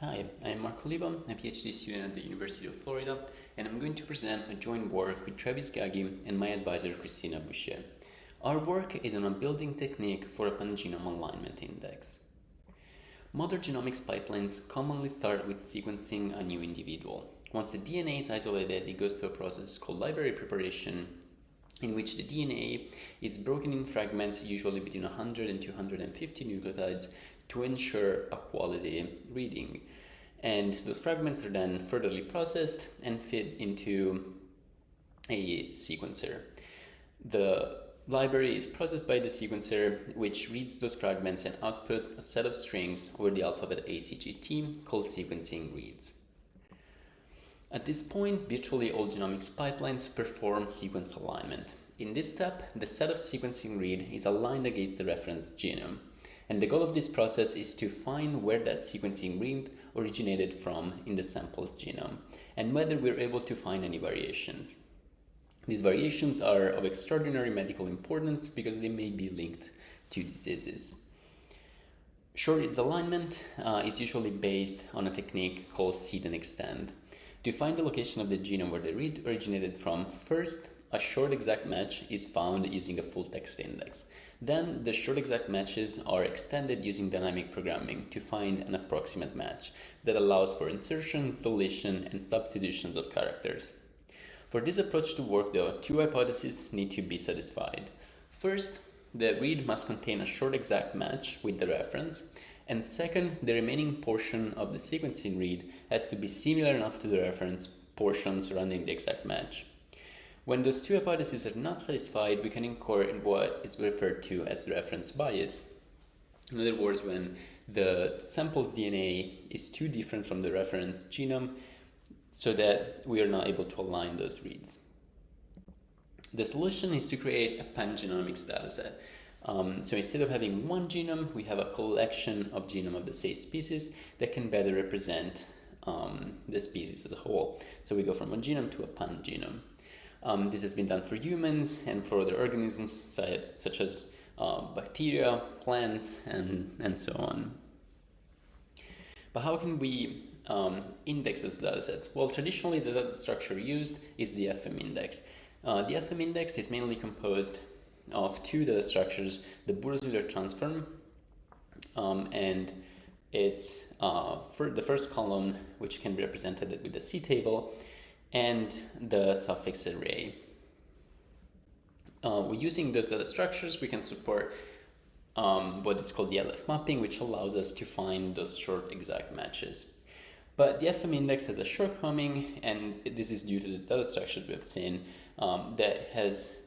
Hi, I am Mark Oliva, a PhD student at the University of Florida, and I'm going to present a joint work with Travis Gaggi and my advisor Christina Boucher. Our work is on a building technique for a pangenome alignment index. Modern genomics pipelines commonly start with sequencing a new individual. Once the DNA is isolated, it goes through a process called library preparation, in which the DNA is broken in fragments, usually between 100 and 250 nucleotides, to ensure a quality reading. And those fragments are then furtherly processed and fit into a sequencer. The library is processed by the sequencer, which reads those fragments and outputs a set of strings over the alphabet ACGT called sequencing reads. At this point, virtually all genomics pipelines perform sequence alignment. In this step, the set of sequencing read is aligned against the reference genome. And the goal of this process is to find where that sequencing read originated from in the sample's genome, and whether we're able to find any variations. These variations are of extraordinary medical importance because they may be linked to diseases. Short-reads alignment is usually based on a technique called seed and extend. To find the location of the genome where the read originated from, first, a short exact match is found using a full text index. Then the short exact matches are extended using dynamic programming to find an approximate match that allows for insertions, deletion, and substitutions of characters. For this approach to work though, two hypotheses need to be satisfied. First, the read must contain a short exact match with the reference, and second, the remaining portion of the sequencing read has to be similar enough to the reference portion surrounding the exact match. When those two hypotheses are not satisfied, we can incur in what is referred to as reference bias. In other words, when the sample's DNA is too different from the reference genome so that we are not able to align those reads. The solution is to create a pangenomics dataset. So instead of having one genome, we have a collection of genome of the same species that can better represent the species as a whole. So we go from a genome to a pangenome. This has been done for humans and for other organisms such as bacteria, plants, and so on. But how can we index those datasets? Well, traditionally the data structure used is the FM index. The FM index is mainly composed of two data structures, the Burroughs-Wheeler transform, and it's for the first column, which can be represented with the C table, and the suffix array. Using those data structures, we can support what is called the LF mapping, which allows us to find those short exact matches. But the FM index has a shortcoming, and this is due to the data structures we've seen that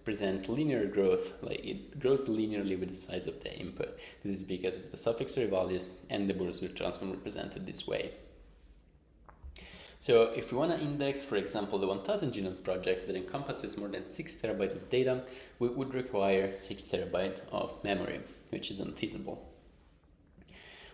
presents linear growth, like it grows linearly with the size of the input. This is because of the suffix array values and the Burroughs-Wheeler transform represented this way. So if we want to index, for example, the 1000 Genomes project that encompasses more than 6 terabytes of data, we would require 6 terabytes of memory, which is unfeasible.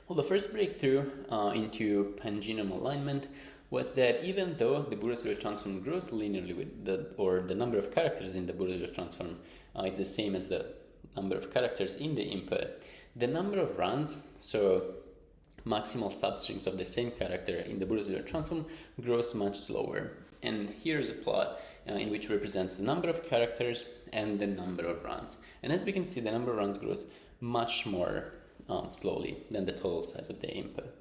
Well, the first breakthrough into pangenome alignment was that even though the Burroughs-Wheeler transform grows linearly with the number of characters in the Burroughs-Wheeler transform is the same as the number of characters in the input, the number of runs, so maximal substrings of the same character in the Burroughs-Wheeler transform, grows much slower. And here's a plot in which represents the number of characters and the number of runs. And as we can see, the number of runs grows much more slowly than the total size of the input.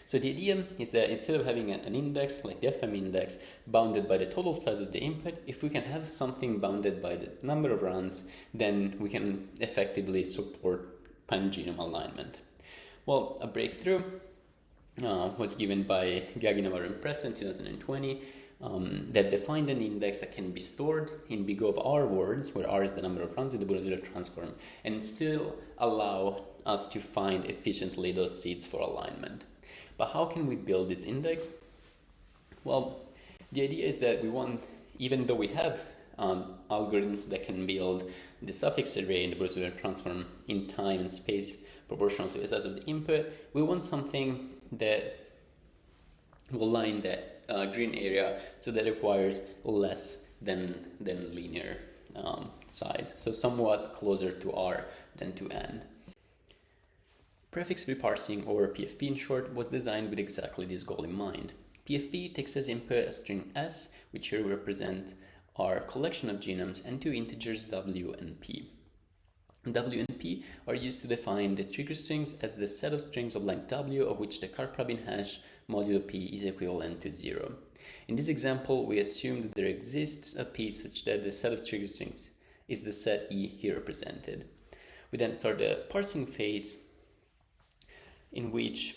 So the idea is that instead of having an index like the FM index bounded by the total size of the input, if we can have something bounded by the number of runs, then we can effectively support pangenome alignment. Well, a breakthrough was given by Gaggi, Navarro, and Pretz in 2020 that defined an index that can be stored in big O of R words, where R is the number of runs in the Burroughs-Wheeler transform, and still allow us to find efficiently those seeds for alignment. But how can we build this index? Well, the idea is that we want, even though we have algorithms that can build the suffix array in the Burroughs-Wheeler transform in time and space proportional to the size of the input, we want something that will line that green area so that it requires less than linear size, so somewhat closer to R than to N. Prefix-Free parsing, or PFP in short, was designed with exactly this goal in mind. PFP takes as input a string S, which here we represent our collection of genomes, and two integers W and P. W and P are used to define the trigger strings as the set of strings of length W of which the Karpov hash modulo P is equivalent to 0. In this example, we assume that there exists a P such that the set of trigger strings is the set E here represented. We then start the parsing phase, in which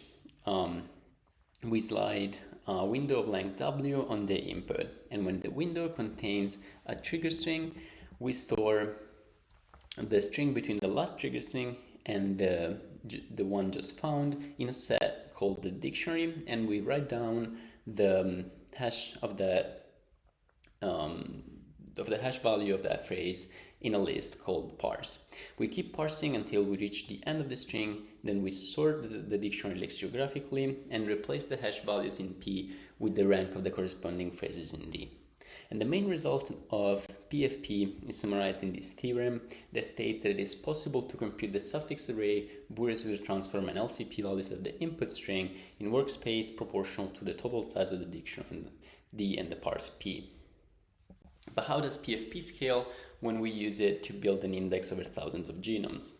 we slide a window of length W on the input, and when the window contains a trigger string, we store the string between the last trigger string and the one just found in a set called the dictionary, and we write down the hash of the hash value of that phrase in a list called parse. We keep parsing until we reach the end of the string, then we sort the dictionary lexicographically and replace the hash values in P with the rank of the corresponding phrases in D. And the main result of PFP is summarized in this theorem that states that it is possible to compute the suffix array, Bourgeois transform, and LCP values of the input string in workspace proportional to the total size of the dictionary D and the parse P. But how does PFP scale when we use it to build an index over thousands of genomes?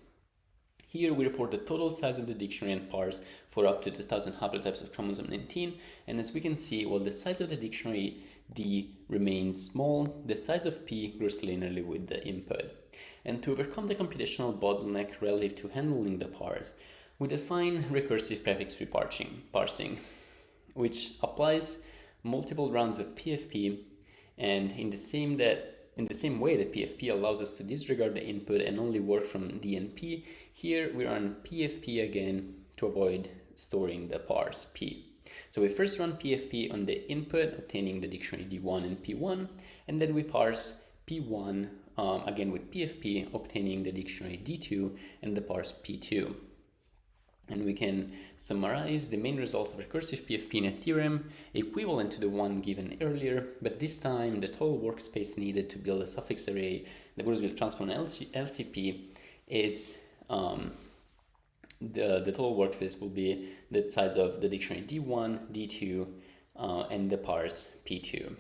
Here we report the total size of the dictionary and parse for up to 2,000 haplotypes of chromosome 19, and as we can see, while the size of the dictionary D remains small, the size of P grows linearly with the input. And to overcome the computational bottleneck relative to handling the parse, we define recursive prefix-free parsing, which applies multiple rounds of PFP, and in the same way that PFP allows us to disregard the input and only work from D and P, here we run PFP again to avoid storing the parse P. So we first run PFP on the input, obtaining the dictionary D1 and P1, and then we parse P1 again with PFP, obtaining the dictionary D2 and the parse P2. And we can summarize the main results of recursive PFP in a theorem equivalent to the one given earlier, but this time the total workspace needed to build a suffix array, the Bourgeois transform LCP, is the total workspace will be the size of the dictionary D1, D2, and the parse P2.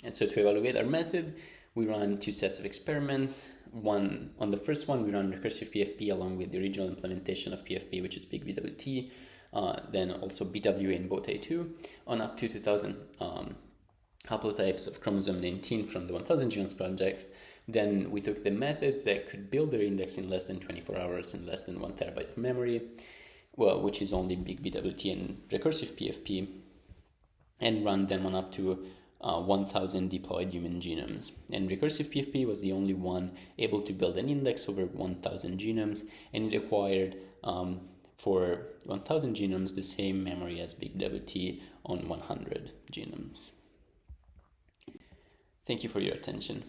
And so to evaluate our method, we run two sets of experiments. On the first one, we run recursive PFP along with the original implementation of PFP, which is big BWT, then also BWA in both A2, on up to 2,000 haplotypes of chromosome 19 from the 1000 Genomes project. Then we took the methods that could build their index in less than 24 hours and less than 1 terabyte of memory, well, which is only big BWT and recursive PFP, and run them on up to 1,000 deployed human genomes. And recursive PFP was the only one able to build an index over 1,000 genomes, and it acquired for 1,000 genomes the same memory as big BWT on 100 genomes. Thank you for your attention.